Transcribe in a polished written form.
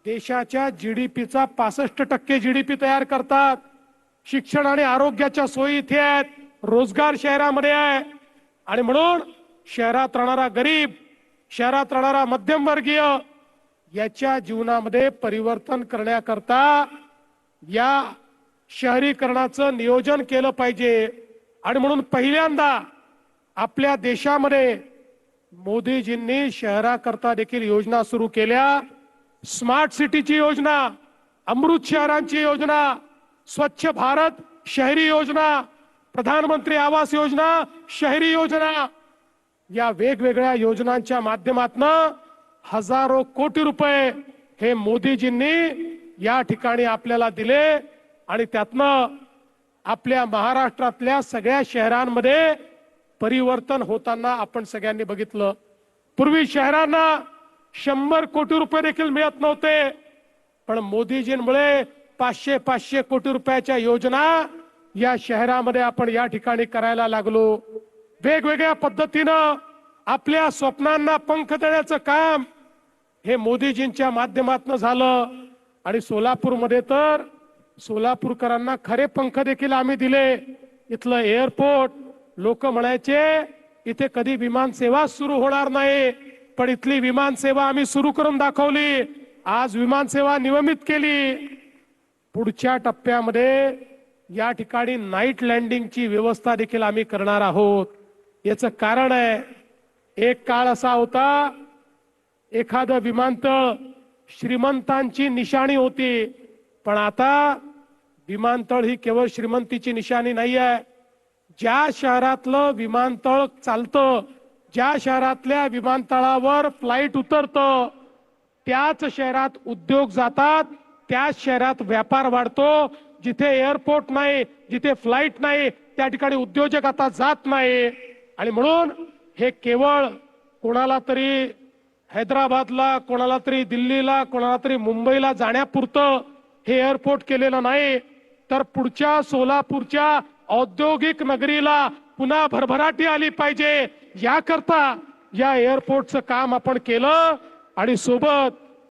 देशाच्या जीडीपीचा 65% जीडीपी तयार करतात। शिक्षण आणि आरोग्याच्या सोयी इथे आहेत, रोजगार शहरामध्ये आहे। आणि म्हणून शहरात राहणारा गरीब, शहरात राहणारा मध्यमवर्गीय याच्या जीवनामध्ये परिवर्तन करण्याकरता या शहरीकरणाचं नियोजन केलं पाहिजे। आणि म्हणून पहिल्यांदा आपल्या देशामध्ये मोदीजींनी शहराकरता देखील योजना सुरू केल्या। स्मार्ट सिटीची योजना, अमृत शहरांची योजना, स्वच्छ भारत शहरी योजना, प्रधानमंत्री आवास योजना शहरी योजना, या वेगवेगळ्या योजनांच्या माध्यमातून हजारो कोटी रुपये हे मोदीजींनी या ठिकाणी आपल्याला दिले। आणि त्यातनं आपल्या महाराष्ट्रातल्या सगळ्या शहरांमध्ये परिवर्तन होताना आपण सगळ्यांनी बघितलं। पूर्वी शहरांना 100 कोटी रुपये देखील मिळत नव्हते, पण मोदीजींमुळे 500 कोटी रुपयाच्या योजना या शहरामध्ये आपण या ठिकाणी करायला लागलो। वेगवेगळ्या पद्धतीनं आपल्या स्वप्नांना पंख देण्याचं काम हे मोदीजींच्या माध्यमातून झालं। आणि सोलापूरमध्ये तर सोलापूरकरांना खरे पंख देखील आम्ही दिले। इथलं एअरपोर्ट, लोक म्हणायचे इथे कधी विमान सेवा सुरू होणार नाही, पण इथली विमान सेवा आम्ही सुरू करून दाखवली। आज विमान सेवा नियमित केली। पुढच्या टप्प्यामध्ये या ठिकाणी नाईट लँडिंगची व्यवस्था देखील आम्ही करणार आहोत। याचं कारण आहे, एक काळ असा होता एखादं विमानतळ श्रीमंतांची निशाणी होती, पण आता विमानतळ ही केवळ श्रीमंतीची निशाणी नाही आहे। ज्या शहरातलं विमानतळ चालतं, ज्या शहरातल्या विमानतळावर फ्लाईट उतरतं, त्याच शहरात उद्योग जातात, त्याच शहरात व्यापार वाढतो। जिथे एअरपोर्ट नाही, जिथे फ्लाईट नाही, त्या ठिकाणी उद्योजक आता जात नाही। आणि म्हणून हे केवळ कोणाला तरी हैदराबादला, कोणाला तरी दिल्लीला, कोणाला तरी मुंबईला जाण्यापुरतं हे एअरपोर्ट केलेलं नाही, तर पुढच्या सोलापूरच्या औद्योगिक नगरीला पुन्हा भरभराटी आली पाहिजे, याकरता या एअरपोर्टचं काम आपण केलं। आणि सोबत